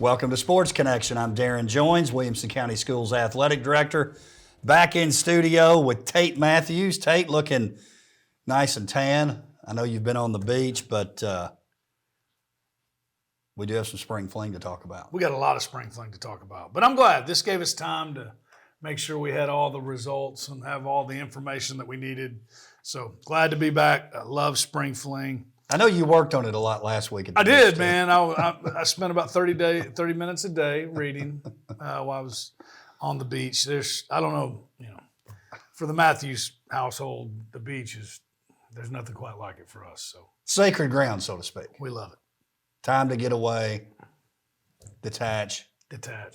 Welcome to Sports Connection. I'm Darrin Joins, Williamson County Schools Athletic Director. Back in studio with Tate Mathews. Tate looking nice and tan. I know you've been on the beach, but we do have some spring fling to talk about. We got a lot of spring fling to talk about. But I'm glad this gave us time to make sure we had all the results and have all the information that we needed. So glad to be back. I love spring fling. I know you worked on it a lot last week. I did, man. I spent about 30 minutes a day reading while I was on the beach. I don't know, for the Mathews household, the beach there's nothing quite like it for us. So sacred ground, so to speak. We love it. Time to get away, detach.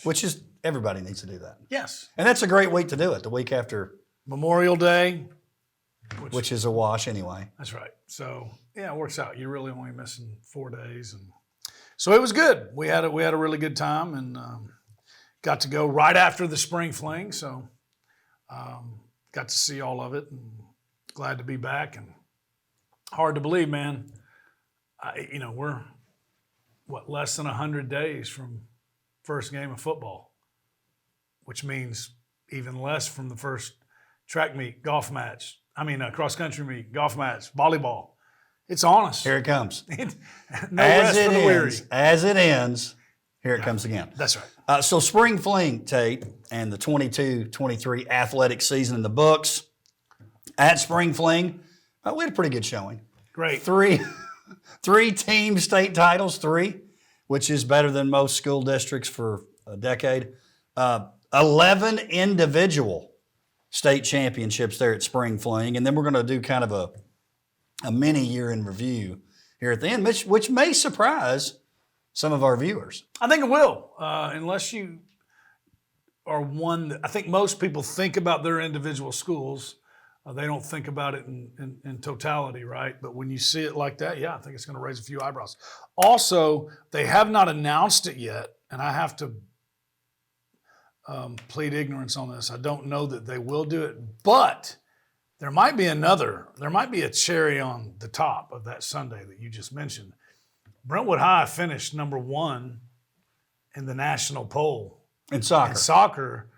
Which is, everybody needs to do that. Yes. And that's a great week to do it, the week after Memorial Day. Which is a wash anyway. That's right. So, yeah, it works out. You're really only missing 4 days. And so it was good. We had a really good time and got to go right after the spring fling. So got to see all of it and glad to be back. And hard to believe, man. We're, less than 100 days from first game of football, which means even less from the first track meet, cross country meet, golf match, volleyball. It's on us. Here it comes. No rest for the weary. As it ends, here it comes again. That's right. So spring fling, Tate, and the 22-23 athletic season in the books. At spring fling, we had a pretty good showing. Great. Three team state titles, which is better than most school districts for a decade. 11 individual state championships there at spring fling, and then we're going to do kind of a mini year in review here at the end, which may surprise some of our viewers. I think it will, unless you are one that I think most people think about their individual schools. They don't think about it in totality, right? But when you see it like that, yeah, I think it's going to raise a few eyebrows. Also, they have not announced it yet, and I have to plead ignorance on this. I don't know that they will do it, but there might be a cherry on the top of that Sunday that you just mentioned. Brentwood High finished number 1 in the national poll. In soccer.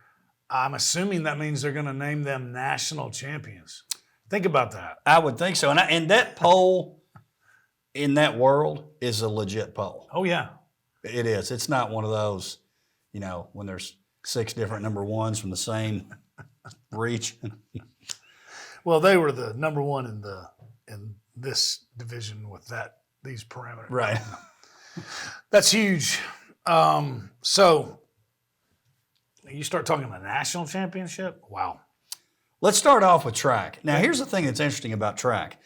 I'm assuming that means they're going to name them national champions. Think about that. I would think so. And that poll in that world is a legit poll. Oh, yeah. It is. It's not one of those, when there's 6 different number ones from the same reach. Well, they were the number 1 in this division with these parameters. Right. That's huge. So you start talking about national championship? Wow. Let's start off with track. Now, here's the thing that's interesting about track.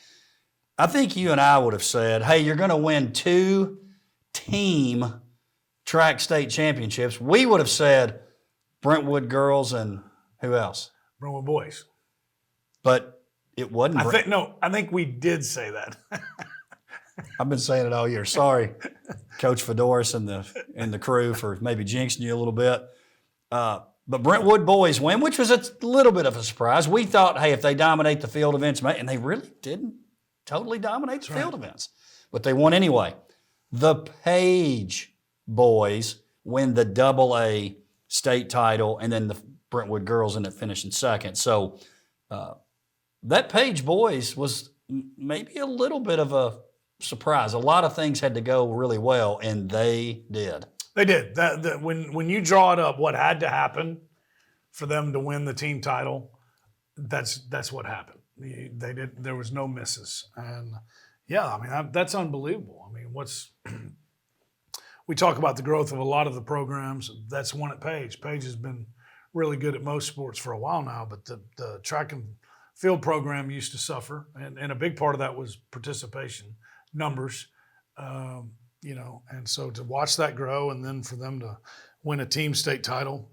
I think you and I would have said, hey, you're going to win 2 team track state championships. We would have said Brentwood girls and who else? Brentwood boys. But it wasn't. I think we did say that. I've been saying it all year. Sorry, Coach Fedoris and the crew for maybe jinxing you a little bit. But Brentwood boys win, which was a little bit of a surprise. We thought, hey, if they dominate the field events, and they really didn't totally dominate the field events, but they won anyway. The Page boys win the AA state title, and then the Brentwood girls end up finishing second. So that Page boys was maybe a little bit of a surprise. A lot of things had to go really well, and they did. They did. When you draw it up, what had to happen for them to win the team title, that's what happened. They did. There was no misses, and yeah, that's unbelievable. We talk about the growth of a lot of the programs. That's one at Page. Page has been really good at most sports for a while now, but the track and field program used to suffer, and a big part of that was participation numbers. And so to watch that grow and then for them to win a team state title,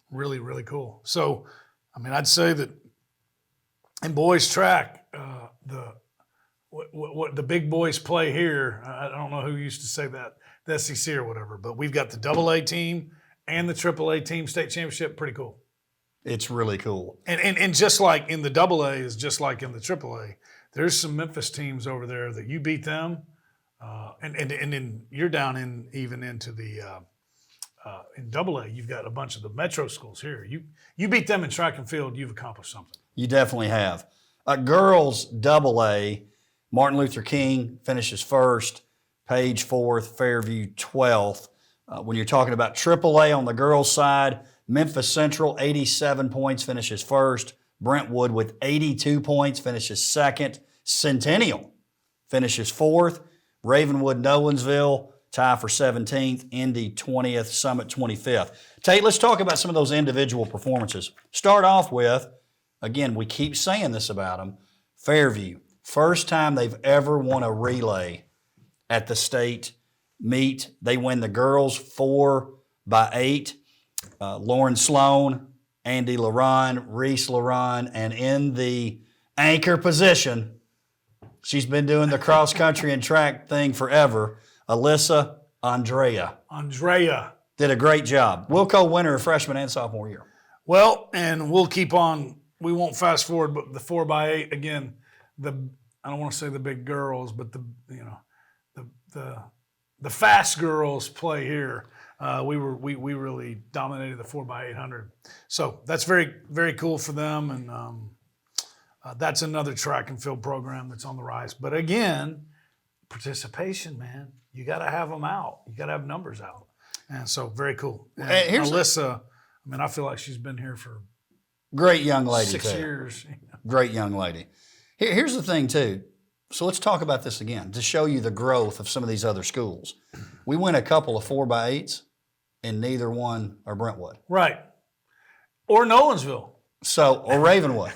really, really cool. So, I'd say that in boys track, what the big boys play here, I don't know who used to say that, the SEC or whatever, but we've got the AA team and the AAA team state championship. Pretty cool. It's really cool. And just like in the AA is just like in the AAA, there's some Memphis teams over there that you beat them, and then you're down in even into the In AA, you've got a bunch of the metro schools here. You beat them in track and field, you've accomplished something. You definitely have. Girls AA, Martin Luther King finishes first, Page fourth, Fairview 12th. When you're talking about AAA on the girls' side, Memphis Central, 87 points, finishes first. Brentwood with 82 points, finishes second. Centennial finishes fourth. Ravenwood, Nolensville, tie for 17th. Indy, 20th. Summit, 25th. Tate, let's talk about some of those individual performances. Start off with, again, we keep saying this about them, Fairview. First time they've ever won a relay at the state meet. They win the girls 4x8. Lauren Sloan, Andy Laron, Reese Laron, and in the anchor position, she's been doing the cross country and track thing forever, Alyssa Andrea. Andrea did a great job. Wilco winner of freshman and sophomore year. Well, and we'll keep on. We won't fast forward, but the 4x8 again. I don't want to say the big girls, but the fast girls play here. We really dominated the 4x800. So that's very, very cool for them, and that's another track and field program that's on the rise. But again, participation, man, you got to have them out. You got to have numbers out, and so very cool. And Alyssa, I feel like she's been here for great young lady. 6 years. Great young lady. Here's the thing too. So let's talk about this again to show you the growth of some of these other schools. We win a couple of 4x8s, and neither one are Brentwood. Right. Or Nolensville. Or Ravenwood.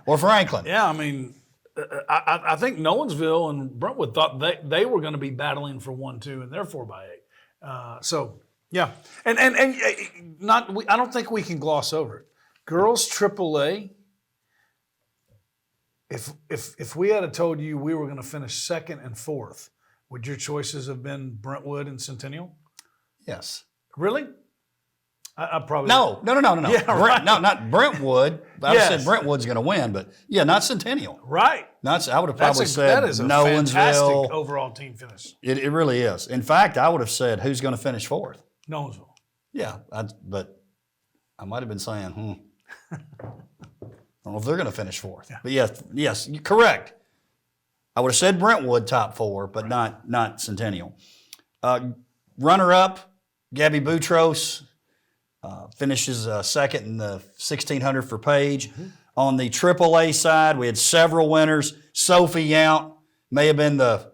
Or Franklin. Yeah, I think Nolensville and Brentwood thought they were going to be battling for 1-2 in their 4x8. Yeah. And I don't think we can gloss over it. Girls AAA, if we had told you we were going to finish second and fourth, would your choices have been Brentwood and Centennial? Yes. Really? I probably No. Yeah, right. No, not Brentwood. I said Brentwood's going to win, but not Centennial. Right. I would have probably said that is a fantastic overall team finish. It really is. In fact, I would have said who's going to finish fourth. Nolensville. Yeah, but I might have been saying, I don't know if they're going to finish fourth. Yeah. But yes, you're correct. I would have said Brentwood top four, but not Centennial. Runner-up, Gabby Boutros finishes second in the 1600 for Page. Mm-hmm. On the AAA side, we had several winners. Sophie Yount may have been the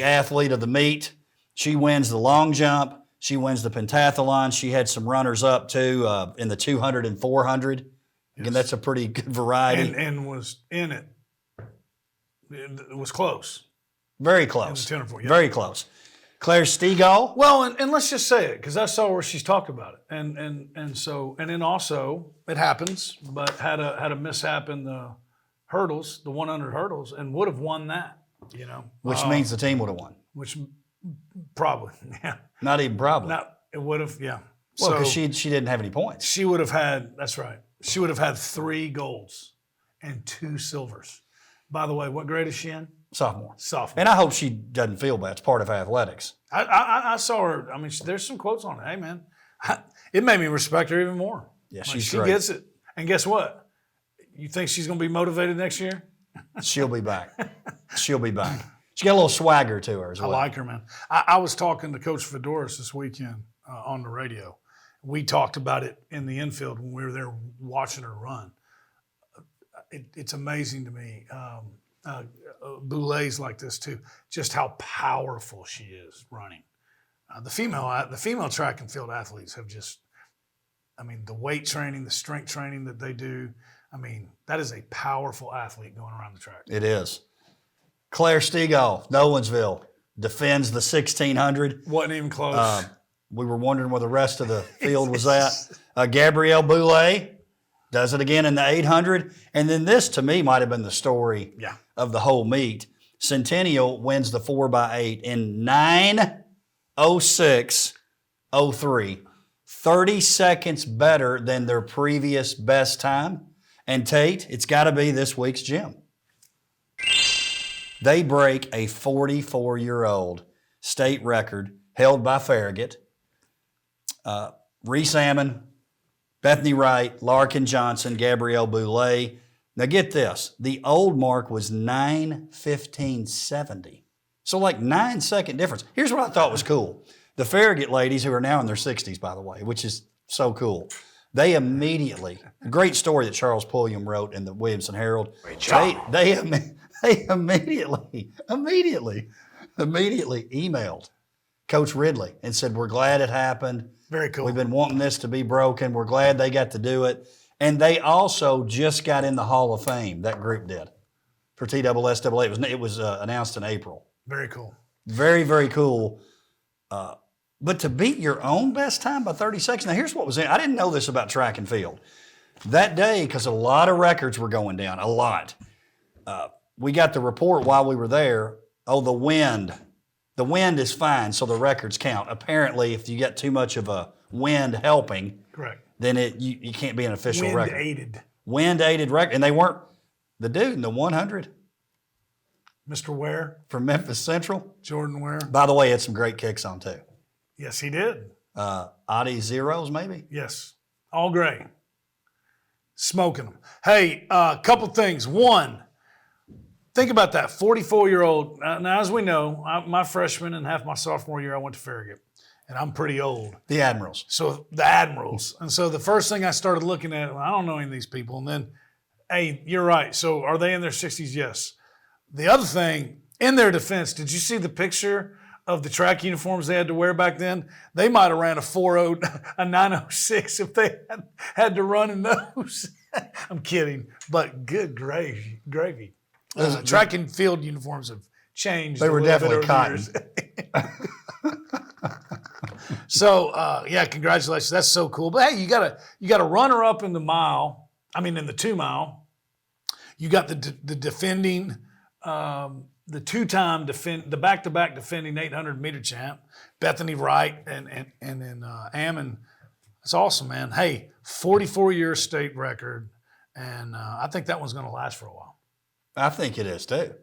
athlete of the meet. She wins the long jump. She wins the pentathlon. She had some runners-up, too, in the 200 and 400. Again, that's a pretty good variety. And was in it. It was close. Very close. In the 204, yeah. Very close. Claire Stegall. Well, and let's just say it, because I saw where she's talked about it. And then also, it happens, but had a mishap in the hurdles, the 100 hurdles, and would have won that, Which means the team would have won. Which probably, yeah. Not even probably. It would have, yeah. Well, because she didn't have any points. She would have had, that's right. She would have had 3 golds and 2 silvers. By the way, what grade is she in? Sophomore. And I hope she doesn't feel bad. It's part of athletics. I saw her. There's some quotes on it. Hey, man, it made me respect her even more. Yeah, she gets it. And guess what? You think she's going to be motivated next year? She'll be back. She'll be back. She got a little swagger to her as well. I like her, man. I was talking to Coach Fedoris this weekend on the radio. We talked about it in the infield when we were there watching her run. It's amazing to me. Boulets like this too, just how powerful she is running. The female track and field athletes have just, the weight training, the strength training that they do. That is a powerful athlete going around the track. It is. Claire Stegall, Nolensville, defends the 1600. Wasn't even close. We were wondering where the rest of the field was at. Gabrielle Boulay does it again in the 800. And then this, to me, might have been the story of the whole meet. Centennial wins the 4x8 in 9:06:03. 30 seconds better than their previous best time. And Tate, it's got to be this week's gym. They break a 44-year-old state record held by Farragut. Reese Ammon, Bethany Wright, Larkin Johnson, Gabrielle Boulay. Now get this. The old mark was 9:15.70. So like 9-second difference. Here's what I thought was cool. The Farragut ladies, who are now in their 60s, by the way, which is so cool, they immediately, a great story that Charles Pulliam wrote in the Williamson Herald. Great job. They immediately emailed Coach Ridley and said, we're glad it happened. Very cool. We've been wanting this to be broken. We're glad they got to do it. And they also just got in the Hall of Fame, that group did, for TSSAA. It was announced in April. Very cool. Very, very cool. But to beat your own best time by 30 seconds, now here's what was in. I didn't know this about track and field. That day, because a lot of records were going down, a lot, we got the report while we were there, the wind. The wind is fine, so the records count. Apparently, if you get too much of a wind helping, Correct. then you can't be an official record. Wind-aided. Wind-aided record. And they weren't, the dude in the 100 Mr. Ware, from Memphis Central, Jordan Ware. by the way, had some great kicks on too. Yes, he did. Oddie zeros, maybe? Yes. All gray. Smoking them. Hey, a couple things. One, think about that 44-year-old. Now, as we know, my freshman and half my sophomore year, I went to Farragut, and I'm pretty old. The Admirals. So the Admirals. And so the first thing I started looking at, well, I don't know any of these people. And then, hey, you're right. So are they in their 60s? Yes. The other thing, in their defense, did you see the picture of the track uniforms they had to wear back then? They might have ran a 906 if they had to run in those. I'm kidding, but good gravy. Track and field uniforms have changed. They were definitely cotton. So yeah, congratulations. That's so cool. But hey, you got a runner up in the mile. I mean, in the 2 mile. You got the defending. The two-time the back-to-back defending 800-meter champ, Bethany Wright, and then Ammon. That's awesome, man. Hey, 44-year state record, and I think that one's going to last for a while. I think it is too.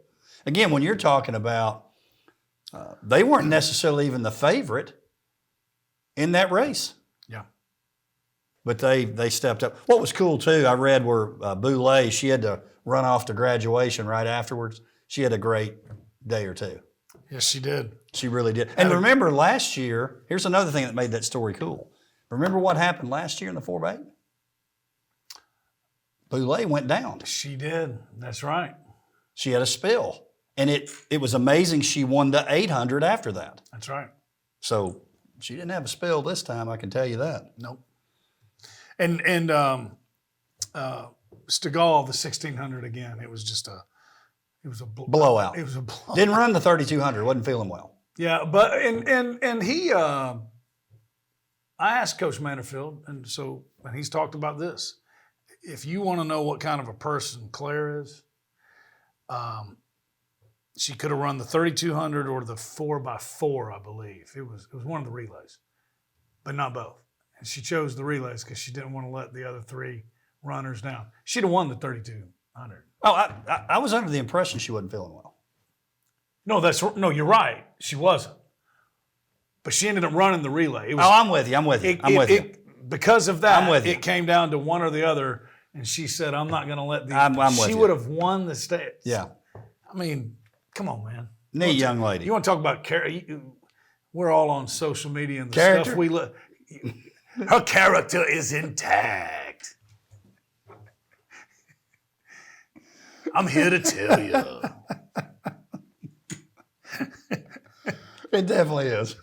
Again, when you're talking about, they weren't necessarily even the favorite in that race. Yeah. But they stepped up. What was cool too, I read where Boulay, she had to run off to graduation right afterwards. She had a great day or two. Yes, she did. She really did. And remember last year, here's another thing that made that story cool. Remember what happened last year in the 4x8? Boulay went down. She did. That's right. She had a spill. And it was amazing she won the 800 after that. That's right. So she didn't have a spill this time, I can tell you that. Nope. And Stegall, the 1600 again, it was just a blowout. It was a blowout. Didn't run the 3200, wasn't feeling well. Yeah, but and he I asked Coach Manderfield, and he's talked about this. If you want to know what kind of a person Claire is, she could have run the 3200 or the 4x4, I believe. It was one of the relays, but not both. And she chose the relays because she didn't want to let the other 3 runners down. She'd have won the 3200. Oh, I was under the impression she wasn't feeling well. No, you're right. She wasn't. But she ended up running the relay. I'm with you. I'm with you. Because of that, I'm with you. It came down to one or the other, and she said, I'm not going to let these. I'm with she you. would have won the state. Yeah. I mean, come on, man. Neat young lady. You want to talk about character? We're all on social media and the Character? stuff we look. Her character is intact. I'm here to tell you. It definitely is.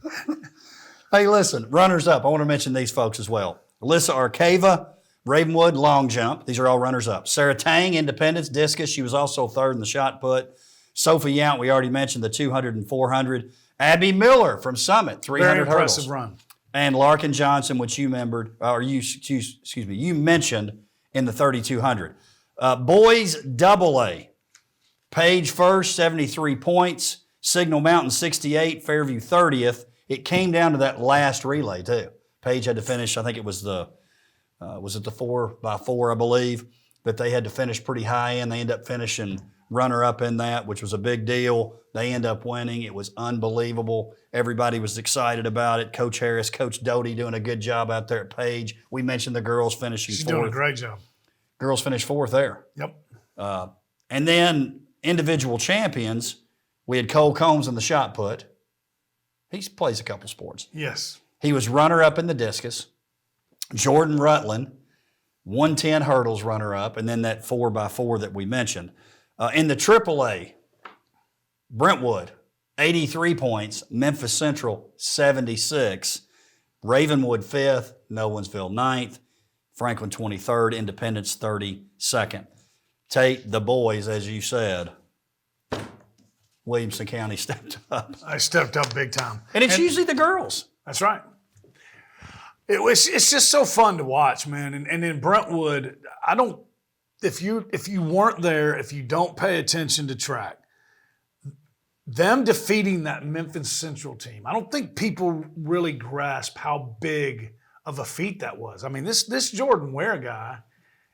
Hey, listen, runners up. I want to mention these folks as well. Alyssa Arcava, Ravenwood, long jump. These are all runners up. Sarah Tang, independence, discus. She was also third in the shot put. Sophie Yount, we already mentioned the 200 and 400. Abby Miller from Summit, 300 Very impressive hurdles. run. And Larkin Johnson, which you mentioned in the 3200. Boys AA. Page first, 73 points. Signal Mountain 68, Fairview 30th. It came down to that last relay too. Page had to finish, I think it was the 4x4, I believe, but they had to finish pretty high and they ended up finishing runner-up in that, which was a big deal. They end up winning. It was unbelievable. Everybody was excited about it. Coach Harris, Coach Doty doing a good job out there at Page. We mentioned the girls finishing She's fourth. doing a great job. Girls finished fourth there. Yep. And then individual champions, we had Cole Combs in the shot put. He plays a couple sports. Yes. He was runner-up in the discus. Jordan Rutland, 110 hurdles runner-up, and then that 4x4 that we mentioned. In the AAA, Brentwood, 83 points. Memphis Central, 76. Ravenwood, 5th. Nolensville, 9th. Franklin, 23rd. Independence, 32nd. Tate, the boys, as you said, Williamson County stepped up. I stepped up big time. And it's usually the girls. That's right. It's just so fun to watch, man. And in Brentwood, if you weren't there, if you don't pay attention to track, them defeating that Memphis Central team, I don't think people really grasp how big of a feat that was. I mean, this Jordan Ware guy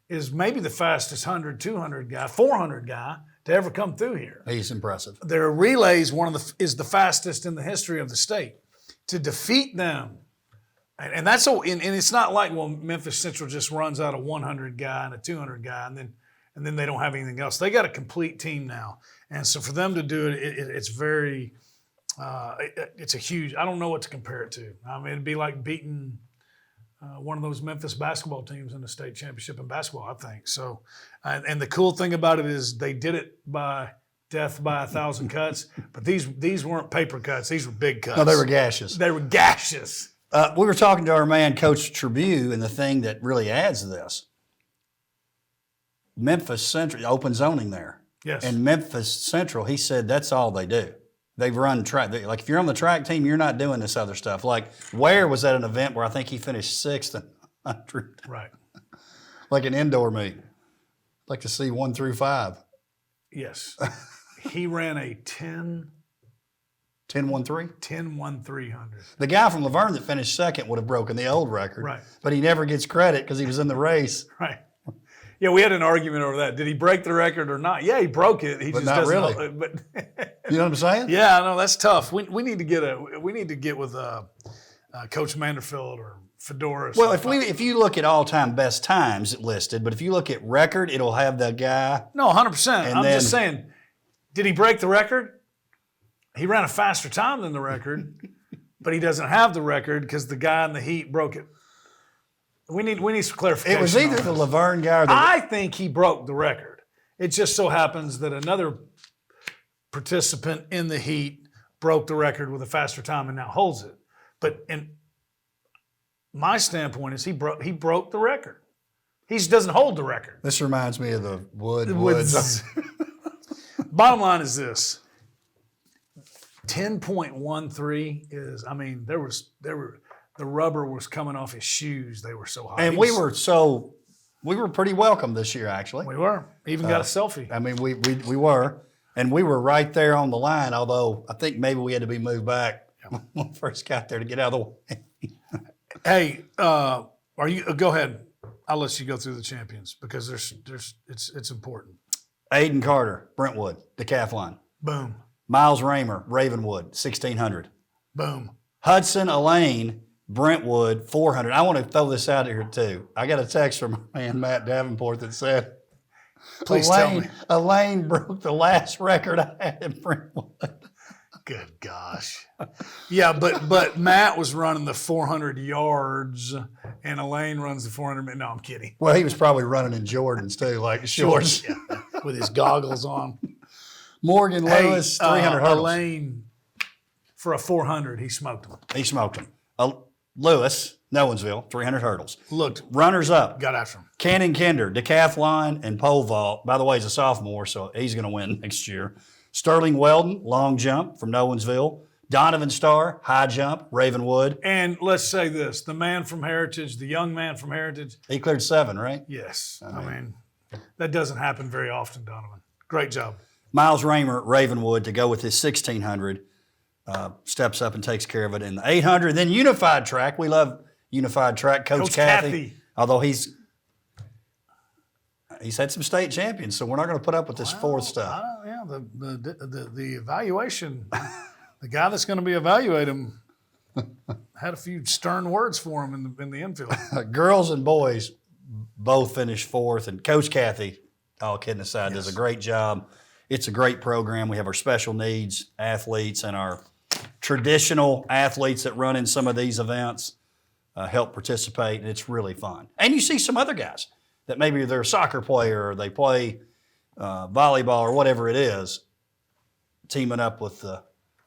is maybe the fastest 100, 200 guy, 400 guy to ever come through here. He's impressive. Their relays is the fastest in the history of the state. To defeat them, and that's so. And it's not like, well, Memphis Central just runs out a 100 guy and a 200 guy, and then they don't have anything else. They got a complete team now, and so for them to do it, it's very, it's a huge. I don't know what to compare it to. I mean, it'd be like beating one of those Memphis basketball teams in the state championship in basketball, I think. So, and the cool thing about it is they did it by death by 1,000 cuts, but these weren't paper cuts. These were big cuts. No, they were gaseous. They were gaseous. We were talking to our man, Coach Tribune, and the thing that really adds to this, Memphis Central, open zoning there. Yes. And Memphis Central, he said that's all they do. They run track. Like if you're on the track team, you're not doing this other stuff. Like Ware was at an event where I think he finished 6th in 100. Right. Like an indoor meet. I'd like to see 1 through 5. Yes. He ran a 10-1-300. 10-1-3? 10-1-300. The guy from Laverne that finished 2nd would have broken the old record. Right. But he never gets credit because he was in the race. Right. Yeah, we had an argument over that. Did he break the record or not? Yeah, he broke it. He But just not doesn't really. know, but You know what I'm saying? yeah, I know that's tough. We need to get with Coach Manderfield or Fedoris. Well, if you look at all-time best times listed, but if you look at record, it'll have the guy. No, 100%. And I'm then- just saying, did he break the record? He ran a faster time than the record, but he doesn't have the record because the guy in the heat broke it. We need some clarification. It was either on the this. Laverne guy or the. I think he broke the record. It just so happens that another participant in the heat broke the record with a faster time and now holds it. But in my standpoint is he broke the record. He just doesn't hold the record. This reminds me of the Woods. Bottom line is this. 10.13 is, I mean, the rubber was coming off his shoes. They were so hot. And we were pretty welcome this year, actually. We were. Even got a selfie. I mean, we were. And we were right there on the line, although I think maybe we had to be moved back when we first got there to get out of the way. Hey, go ahead. I'll let you go through the champions because it's important. Aiden Carter, Brentwood, decathlon. Boom. Miles Raymer, Ravenwood, 1,600. Boom. Hudson Elaine, Brentwood, 400. I want to throw this out here, too. I got a text from my man Matt Davenport that said, Please tell me. Elaine broke the last record I had in Brentwood. Good gosh. Yeah, but Matt was running the 400 yards and Elaine runs the 400. No, I'm kidding. Well, he was probably running in Jordans, too, like shorts. Yeah, with his goggles on. Morgan Lewis, 300 hurdles. Elaine, for a 400, he smoked him. He smoked him. Lewis, Nolensville, 300 hurdles. Looked, Runners up. got after him. Cannon Kinder, decathlon and pole vault. By the way, he's a sophomore, so he's going to win next year. Sterling Weldon, long jump from Nolensville. Donovan Starr, high jump, Ravenwood. And let's say this, the man from Heritage, the young man from Heritage. He cleared 7, right? Yes. I mean, that doesn't happen very often, Donovan. Great job. Miles Raymer, Ravenwood, to go with his 1,600. Steps up and takes care of it in the 800. Then unified track. We love unified track. Coach Cathy. Although He's had some state champions, so we're not going to put up with this fourth stuff. Yeah, the evaluation, the guy that's going to be evaluating him had a few stern words for him in the infield. Girls and boys both finished fourth, and Coach Kathy, all kidding aside, does a great job. It's a great program. We have our special needs athletes and our traditional athletes that run in some of these events help participate, and it's really fun. And you see some other guys that maybe they're a soccer player or they play volleyball or whatever it is, teaming up with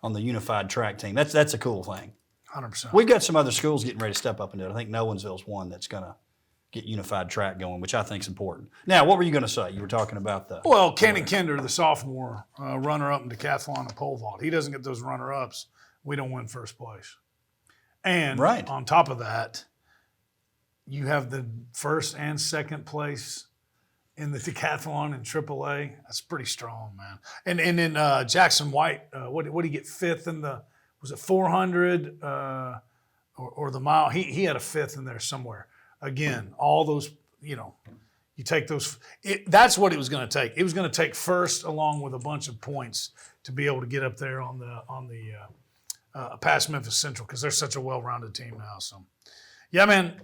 on the unified track team. That's a cool thing. 100%. We've got some other schools getting ready to step up and do it. I think Nolensville's one that's going to get unified track going, which I think is important. Now, what were you going to say? You were talking about the... Well, Kenny Kinder, the sophomore, runner-up in decathlon and pole vault. He doesn't get those runner-ups. We don't win first place. And on top of that, you have the first and second place in the decathlon in AAA. That's pretty strong, man. And then Jackson White, what did he get, fifth in the... Was it 400 or the mile? He had a fifth in there somewhere. Again, all those, you take those. That's what it was going to take. It was going to take first along with a bunch of points to be able to get up there on the past Memphis Central because they're such a well-rounded team now. So, yeah, man,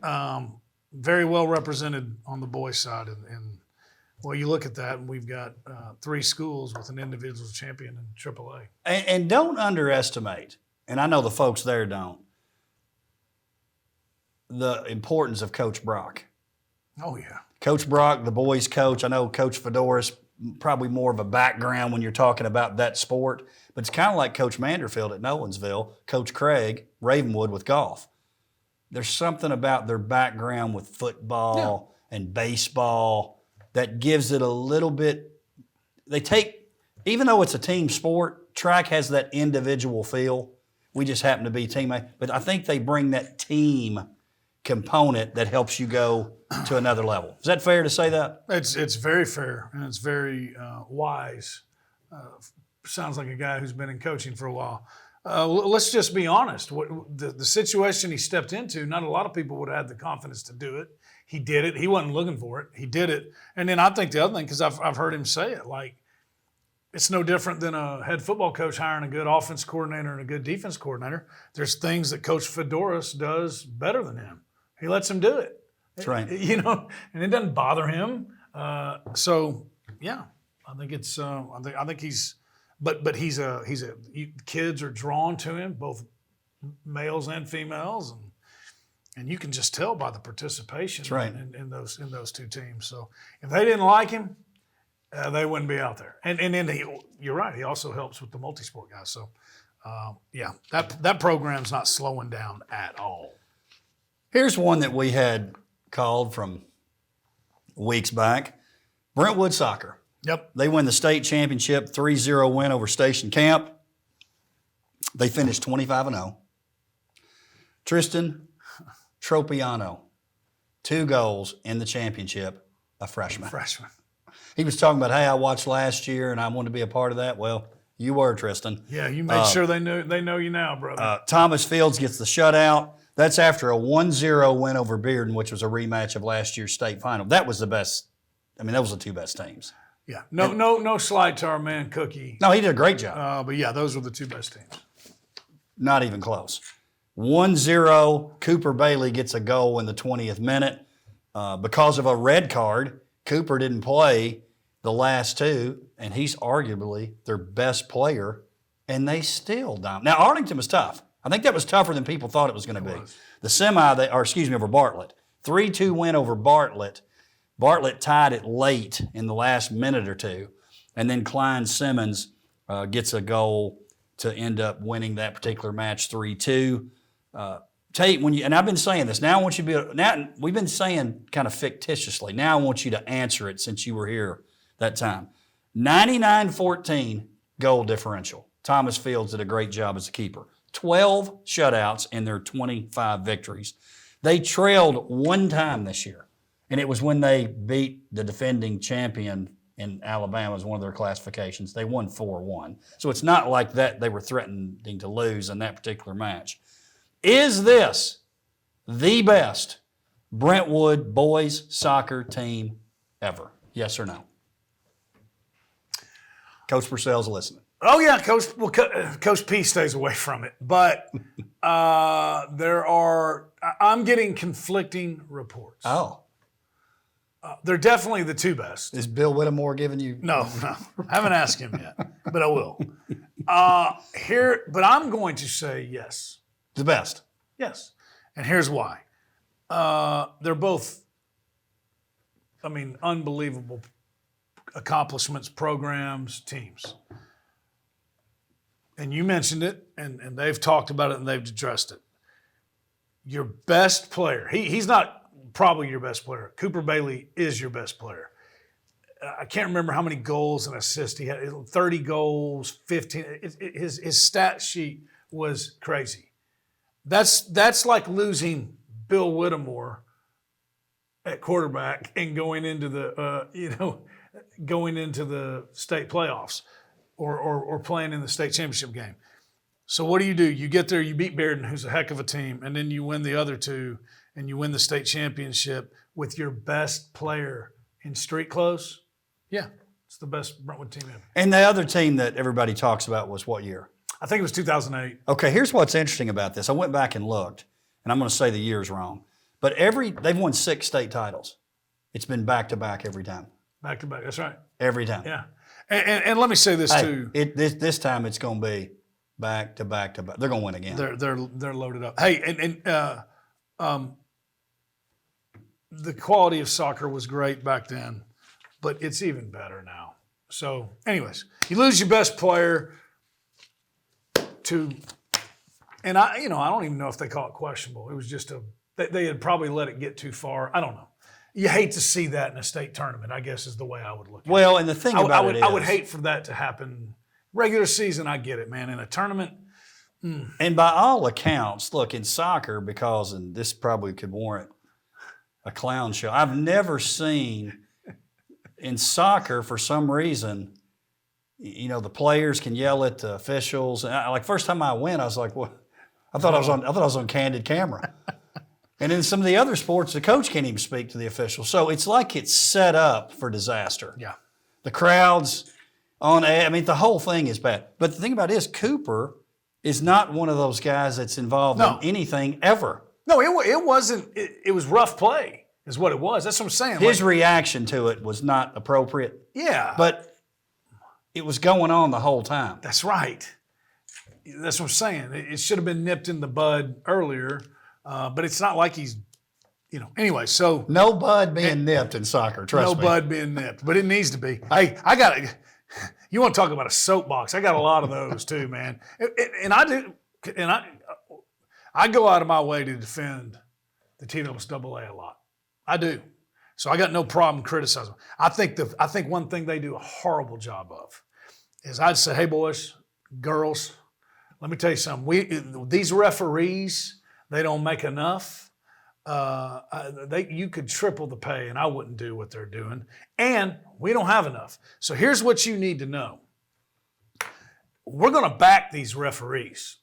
very well represented on the boys' side. And well, you look at that, and we've got 3 schools with an individual champion in AAA. And don't underestimate, and I know the folks there don't, the importance of Coach Brock. Oh, yeah. Coach Brock, the boys' coach. I know Coach Fedoris, probably more of a background when you're talking about that sport, but it's kind of like Coach Manderfield at Nolensville, Coach Craig, Ravenwood with golf. There's something about their background with football and baseball that gives it a little bit. They take, even though it's a team sport, track has that individual feel. We just happen to be teammates. But I think they bring that team component that helps you go to another level. Is that fair to say that? It's very fair, and it's very wise. Sounds like a guy who's been in coaching for a while. Let's just be honest. The situation he stepped into, not a lot of people would have had the confidence to do it. He did it. He wasn't looking for it. He did it. And then I think the other thing, because I've heard him say it, like it's no different than a head football coach hiring a good offense coordinator and a good defense coordinator. There's things that Coach Fedoris does better than him. He lets him do it. That's right. And it doesn't bother him. So yeah, I think it's. I think he's. But he's kids are drawn to him, both males and females, and you can just tell by the participation in those 2 teams. So if they didn't like him, they wouldn't be out there. And then you're right. He also helps with the multi-sport guys. So that program's not slowing down at all. Here's one that we had called from weeks back. Brentwood Soccer. Yep. They win the state championship, 3-0 win over Station Camp. They finished 25-0. Tristan Tropiano, 2 goals in the championship, a freshman. He was talking about, hey, I watched last year and I wanted to be a part of that. Well, you were, Tristan. Yeah, you made sure they know you now, brother. Thomas Fields gets the shutout. That's after a 1-0 win over Bearden, which was a rematch of last year's state final. That was the best. I mean, those were the 2 best teams. Yeah, no slight to our man Cookie. No, he did a great job. But yeah, those were the 2 best teams. Not even close. 1-0, Cooper Bailey gets a goal in the 20th minute. Because of a red card, Cooper didn't play the last 2, and he's arguably their best player, and they still dominate. Now, Arlington was tough. I think that was tougher than people thought it was going to be. The semi, over Bartlett. 3-2 win over Bartlett. Bartlett tied it late in the last minute or 2, and then Klein Simmons gets a goal to end up winning that particular match 3-2. Tate, and I've been saying this, now I want you to we've been saying kind of fictitiously, now I want you to answer it since you were here that time. 99-14 goal differential. Thomas Fields did a great job as a keeper. 12 shutouts in their 25 victories. They trailed 1 time this year. And it was when they beat the defending champion in Alabama as one of their classifications. They won 4-1. So it's not like that they were threatening to lose in that particular match. Is this the best Brentwood boys soccer team ever? Yes or no? Coach Purcell's listening. Oh yeah, Coach P stays away from it, but I'm getting conflicting reports. Oh. They're definitely the two best. Is Bill Whittemore giving you? No. I haven't asked him yet, but I will. But I'm going to say yes. The best. Yes. And here's why. They're both, unbelievable accomplishments, programs, teams. And you mentioned it, and they've talked about it, and they've addressed it. Your best player, he's not probably your best player. Cooper Bailey is your best player. I can't remember how many goals and assists he had. 30 goals, 15. His stat sheet was crazy. That's like losing Bill Whittemore at quarterback and going into the state playoffs or playing in the state championship game. So what do? You get there, you beat Bearden, who's a heck of a team, and then you win the other two, and you win the state championship with your best player in street clothes. Yeah, it's the best Brentwood team ever. And the other team that everybody talks about was what year? I think it was 2008. Okay, here's what's interesting about this. I went back and looked, and I'm going to say the year's wrong. But they've won 6 state titles. It's been back-to-back every time. Back-to-back, that's right. Every time. Yeah. And let me say this, too. This time it's going to be back-to-back-to-back. They're going to win again. They're loaded up. Hey, the quality of soccer was great back then, but it's even better now. So, anyways, you lose your best player to, and I don't even know if they call it questionable. It was just they had probably let it get too far. I don't know. You hate to see that in a state tournament, I guess is the way I would look at it. Well, and the thing about it is, I would hate for that to happen. Regular season, I get it, man. In a tournament. And by all accounts, look, in soccer, and this probably could warrant a clown show. I've never seen in soccer, for some reason, the players can yell at the officials. And first time I went, I was like, "What?" I thought I was on candid camera. And in some of the other sports, the coach can't even speak to the officials. So it's like it's set up for disaster. Yeah, the crowds the whole thing is bad. But the thing about it is, Cooper is not one of those guys that's involved in anything ever. No, it wasn't. It was rough play, is what it was. That's what I'm saying. His reaction to it was not appropriate. Yeah. But it was going on the whole time. That's right. That's what I'm saying. It should have been nipped in the bud earlier, but it's not like he's, Anyway, so. No bud being nipped in soccer, trust me. No bud being nipped, but it needs to be. Hey, you want to talk about a soapbox. I got a lot of those too, man. And I do, and I go out of my way to defend the TWSAA a lot. I do. So I got no problem criticizing. I think one thing they do a horrible job of is I'd say, hey boys, girls, let me tell you something. These referees, they don't make enough. You could triple the pay, and I wouldn't do what they're doing. And we don't have enough. So here's what you need to know. We're going to back these referees.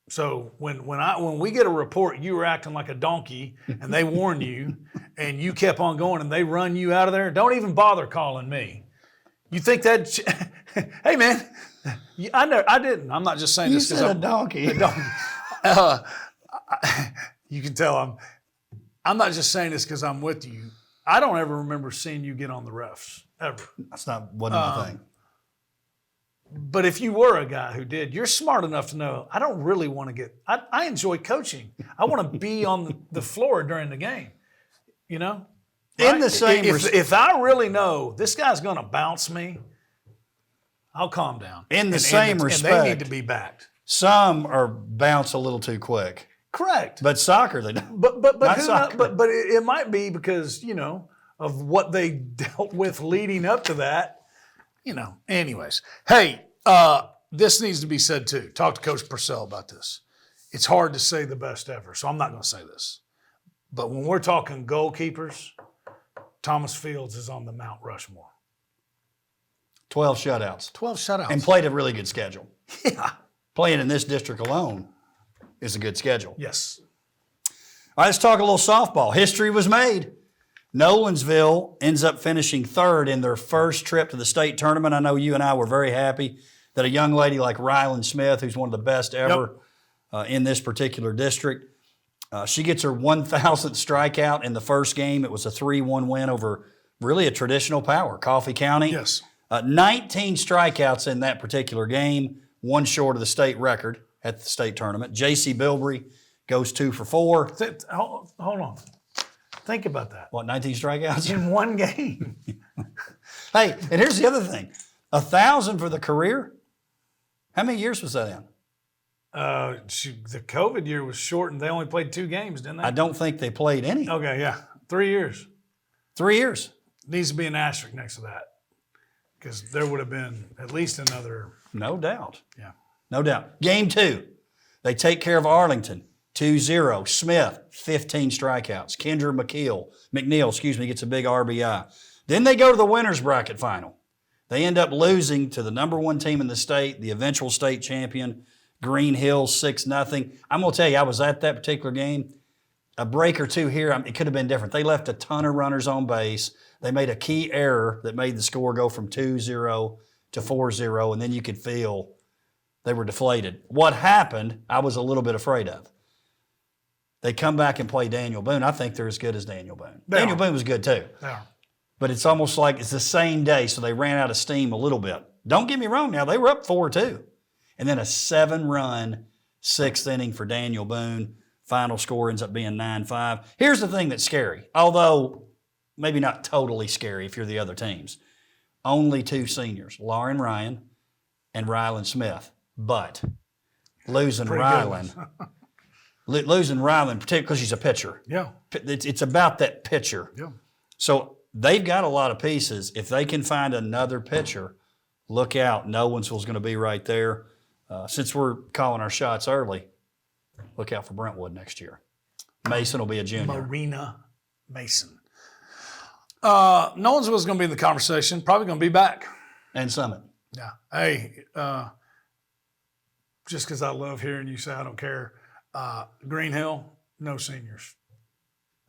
So when we get a report, you were acting like a donkey, and they warn you, and you kept on going, and they run you out of there, don't even bother calling me. You think that? Hey man, I didn't. I'm not just saying this because I'm a donkey. A donkey. You can tell I'm not just saying this because I'm with you. I don't ever remember seeing you get on the refs ever. Wasn't my thing. But if you were a guy who did, you're smart enough to know, I don't really want to get, I enjoy coaching. I want to be on the floor during the game, Right? In the same if I really know this guy's going to bounce me, I'll calm down. In the same respect. And they need to be backed. Some are bounce a little too quick. Correct. But soccer, they don't. But it might be because, of what they dealt with leading up to that. Anyways. Hey, this needs to be said too. Talk to Coach Purcell about this. It's hard to say the best ever, so I'm not going to say this. But when we're talking goalkeepers, Thomas Fields is on the Mount Rushmore. 12 shutouts. 12 shutouts. And played a really good schedule. Yeah. Playing in this district alone is a good schedule. Yes. All right, let's talk a little softball. History was made. Nolensville ends up finishing third in their first trip to the state tournament. I know you and I were very happy that a young lady like Rylan Smith, who's one of the best ever in this particular district, she gets her 1,000th strikeout in the first game. It was a 3-1 win over really a traditional power, Coffee County. Yes. 19 strikeouts in that particular game, one short of the state record at the state tournament. J.C. Bilbrey goes 2 for 4. Hold on. Think about that. What, 19 strikeouts? In one game. Hey, and here's the other thing. 1,000 for the career? How many years was that in? The COVID year was shortened. They only played 2 games, didn't they? I don't think they played any. Okay, yeah. 3 years. 3 years. Needs to be an asterisk next to that because there would have been at least another. No doubt. Yeah. No doubt. Game 2, they take care of Arlington, 2-0. Smith, 15 strikeouts. Kendra McNeil, gets a big RBI. Then they go to the winner's bracket final. They end up losing to the number 1 team in the state, the eventual state champion, Green Hills, 6-0. I'm going to tell you, I was at that particular game. A break or two here, it could have been different. They left a ton of runners on base. They made a key error that made the score go from 2-0 to 4-0, and then you could feel they were deflated. What happened, I was a little bit afraid of. They come back and play Daniel Boone. I think they're as good as Daniel Boone. Daniel Boone was good too. They are. But it's almost like it's the same day, so they ran out of steam a little bit. Don't get me wrong now, they were up 4-2. And then a 7-run 6th inning for Daniel Boone. Final score ends up being 9-5. Here's the thing that's scary, although maybe not totally scary if you're the other teams. Only 2 seniors, Lauren Ryan and Rylan Smith. But losing Rylan, particularly because she's a pitcher. Yeah. It's about that pitcher. Yeah. So they've got a lot of pieces. If they can find another pitcher, look out. Nolensville's going to be right there. Since we're calling our shots early, look out for Brentwood next year. Mason will be a junior. Marina Mason. Nolensville's going to be in the conversation. Probably going to be back. And Summit. Yeah. Hey, just because I love hearing you say I don't care, Green Hill, no seniors.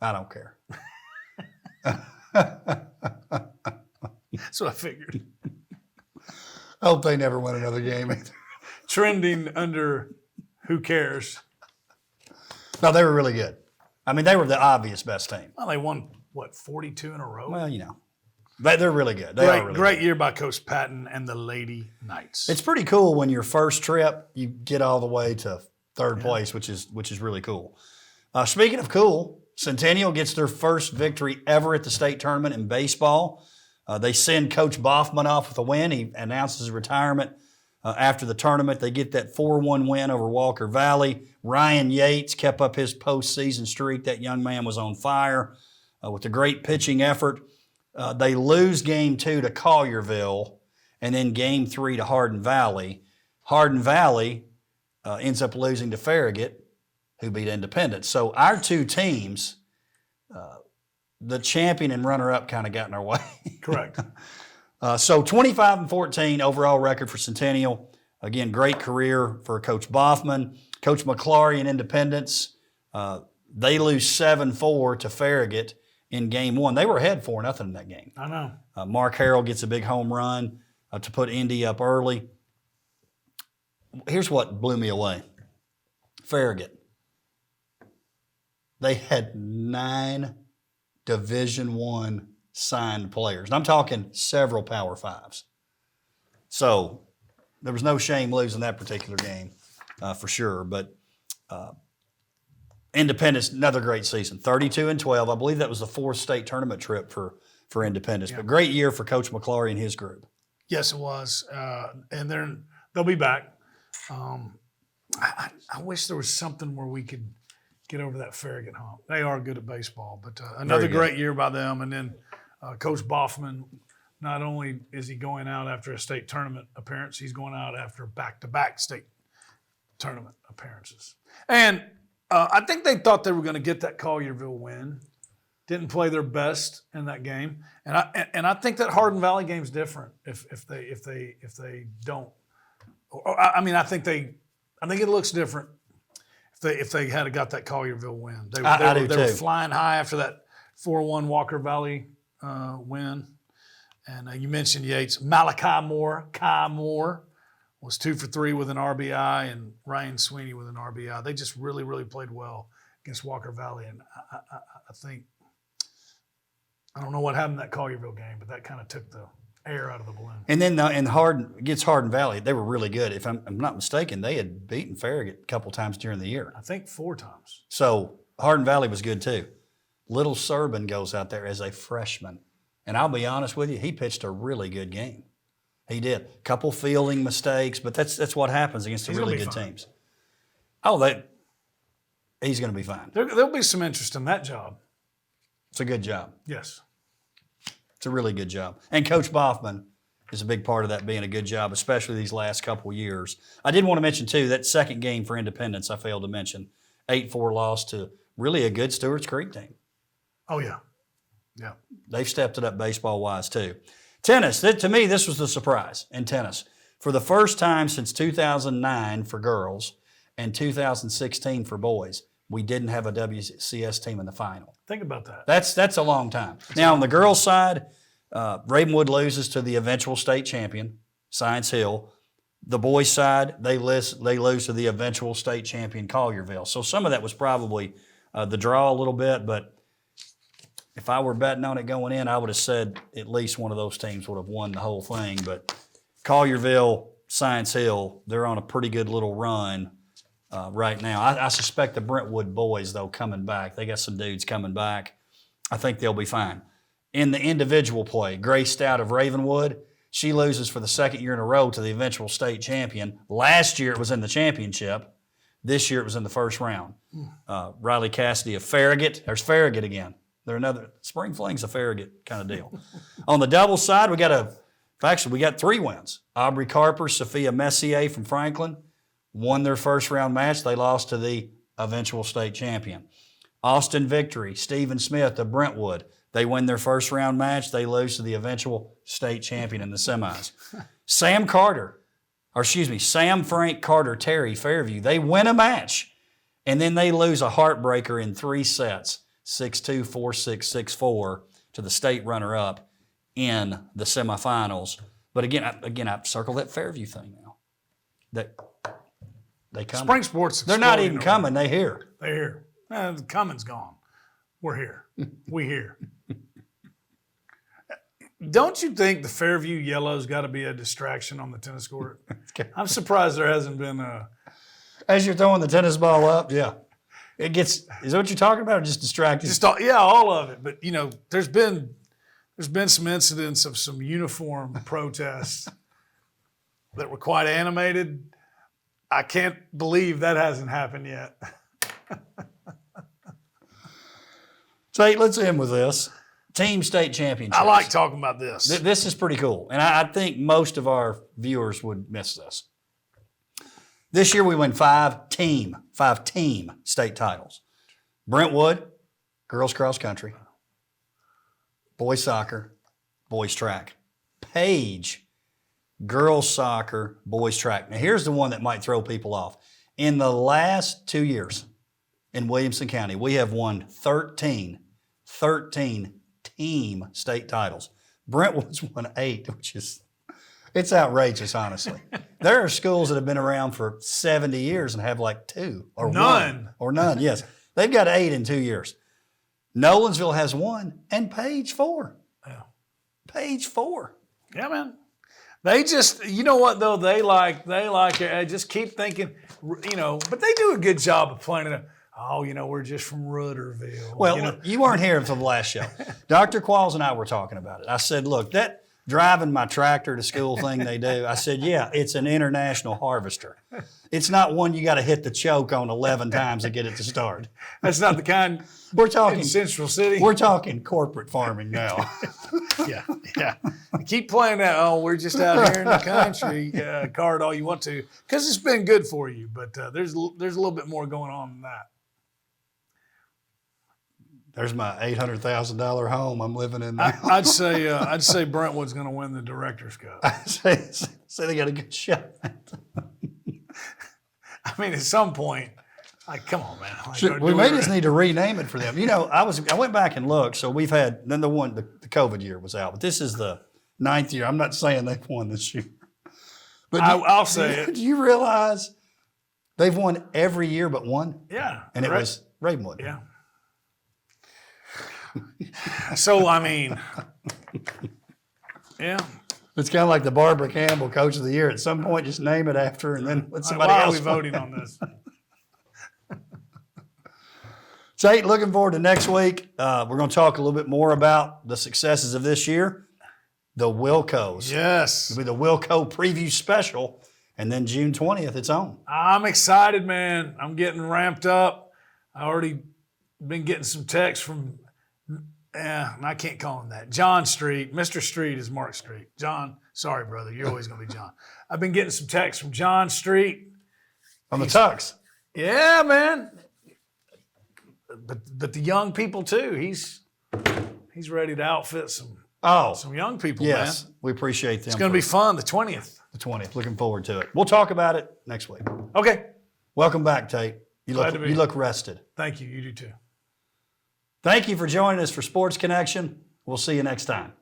I don't care. That's what I figured. I hope they never win another game either. Trending under who cares. No, they were really good. I mean, they were the obvious best team. Well, they won, 42 in a row? Well, they're really good. They are really great good. year by Coach Patton and the Lady Knights. It's pretty cool when your first trip, you get all the way to third place, which is really cool. Speaking of cool, Centennial gets their first victory ever at the state tournament in baseball. They send Coach Boffman off with a win. He announces his retirement after the tournament. They get that 4-1 win over Walker Valley. Ryan Yates kept up his postseason streak. That young man was on fire with a great pitching effort. They lose Game 2 to Collierville and then Game 3 to Hardin Valley. Hardin Valley ends up losing to Farragut, who beat Independence. So our 2 teams, the champion and runner-up kind of got in our way. Correct. So 25-14 overall record for Centennial. Again, great career for Coach Boffman. Coach McClary in Independence, they lose 7-4 to Farragut in Game 1. They were ahead 4-0 in that game. I know. Mark Harrell gets a big home run to put Indy up early. Here's what blew me away. Farragut. They had 9 Division I signed players. And I'm talking several Power Fives. So there was no shame losing that particular game for sure. But Independence, another great season, 32-12. I believe that was the 4th state tournament trip for Independence. Yeah. But great year for Coach McClary and his group. Yes, it was. And they'll be back. I wish there was something where we could get over that Farragut hump. They are good at baseball, but another great year by them. And then Coach Boffman, not only is he going out after a state tournament appearance, he's going out after back-to-back state tournament appearances. And I think they thought they were going to get that Collierville win. Didn't play their best in that game, and I think that Hardin Valley game's different if they don't. I think it looks different if they had got that Collierville win. They were flying high after 4-1 Walker Valley win. And you mentioned Yates. Malachi Moore, Kai Moore, was 2 for 3 with an RBI, and Ryan Sweeney with an RBI. They just really, really played well against Walker Valley. And I think, I don't know what happened in that Collierville game, but that kind of took the air out of the balloon. And then against Hardin Valley, they were really good. If I'm not mistaken, they had beaten Farragut a couple times during the year. I think 4 times. So Hardin Valley was good too. Little Serban goes out there as a freshman. And I'll be honest with you, he pitched a really good game. He did. Couple fielding mistakes, but that's what happens against the really good teams. Oh, he's going to be fine. There'll be some interest in that job. It's a good job. Yes. It's a really good job. And Coach Boffman is a big part of that being a good job, especially these last couple of years. I did want to mention, too, that second game for Independence I failed to mention. 8-4 loss to really a good Stewart's Creek team. Oh, yeah. Yeah. They've stepped it up baseball-wise, too. Tennis, to me, this was the surprise in tennis. For the first time since 2009 for girls and 2016 for boys, we didn't have a WCS team in the final. Think about that. That's a long time. Now, on the girls' side, Ravenwood loses to the eventual state champion, Science Hill. The boys' side, they lose to the eventual state champion, Collierville. So some of that was probably the draw a little bit, but if I were betting on it going in, I would have said at least one of those teams would have won the whole thing. But Collierville, Science Hill, they're on a pretty good little run right now. I suspect the Brentwood boys, though, coming back. They got some dudes coming back. I think they'll be fine. In the individual play, Grace Stout of Ravenwood, she loses for the second year in a row to the eventual state champion. Last year it was in the championship. This year it was in the first round. Riley Cassidy of Farragut. There's Farragut again. They're another Spring Fling's a Farragut kind of deal. On the doubles side, we got 3 wins. Aubrey Carper, Sophia Messier from Franklin won their first round match. They lost to the eventual state champion. Austin Victory, Stephen Smith of Brentwood. They win their first round match. They lose to the eventual state champion in the semis. Sam Frank Carter Terry Fairview. They win a match, and then they lose a heartbreaker in 3 sets. 6-2, 4-6, 6-4 to the state runner-up in the semifinals. But again, I've circled that Fairview thing now. They come. Spring sports. They're not even coming. They're here. They're here. The coming's gone. We're here. We here. Don't you think the Fairview yellow's got to be a distraction on the tennis court? I'm surprised there hasn't been a. As you're throwing the tennis ball up, yeah. Is that what you're talking about, or just distracting? All of it. But there's been some incidents of some uniform protests that were quite animated. I can't believe that hasn't happened yet. Tate, let's end with this. Team state championships. I like talking about this. This is pretty cool, and I think most of our viewers would miss this. This year we win 5 team state titles. Brentwood, girls cross country, boys soccer, boys track. Page, girls soccer, boys track. Now here's the one that might throw people off. In the last 2 years in Williamson County, we have won 13 team state titles. Brentwood's won 8, which is it's outrageous, honestly. There are schools that have been around for 70 years and have like 2 or none. 1 or none. Yes, they've got 8 in 2 years. Nolensville has 1 and Page 4. Yeah. Page 4. Yeah, man. They just, you know what though? They like it. Just keep thinking, but they do a good job of playing it. Oh, we're just from Rudderville. Well, you weren't here for the last show. Dr. Qualls and I were talking about it. I said, look, that driving my tractor to school thing they do, I said, yeah, it's an international harvester. It's not one you got to hit the choke on 11 times to get it to start. That's not the kind we're talking in Central City. We're talking corporate farming now. Yeah. Keep playing that, we're just out here in the country card all you want to, because it's been good for you, but there's a little bit more going on than that. There's my $800,000 home I'm living in now. I'd say Brentwood's going to win the Director's Cup. I'd say they got a good shot. I mean, at some point, Like, come on, man. Like, We may just need to rename it for them. You know, I went back and looked. So we've had, then the COVID year was out, but this is the 9th year. I'm not saying they've won this year. But I'll say it. Do you realize they've won every year but one? Yeah. And it was Ravenwood. Yeah. So, I mean, yeah. It's kind of like the Barbara Campbell Coach of the Year. At some point, just name it after, and then let somebody Why else. are we voting on this? Tate, looking forward to next week. We're going to talk a little bit more about the successes of this year, the Wilcos. Yes. It'll be the Wilco preview special, and then June 20th, it's on. I'm excited, man. I'm getting ramped up. I already been getting some texts from, I can't call him that. John Street. Mr. Street is Mark Street. John, sorry, brother. You're always going to be John. I've been getting some texts from John Street. On the Tux. Yeah, man. But the young people too. He's ready to outfit some young people, yes, man. we appreciate them. It's going to be fun, the 20th. The 20th. Looking forward to it. We'll talk about it next week. Okay. Welcome back, Tate. You Glad to be. look rested. Thank you. You do too. Thank you for joining us for Sports Connection. We'll see you next time.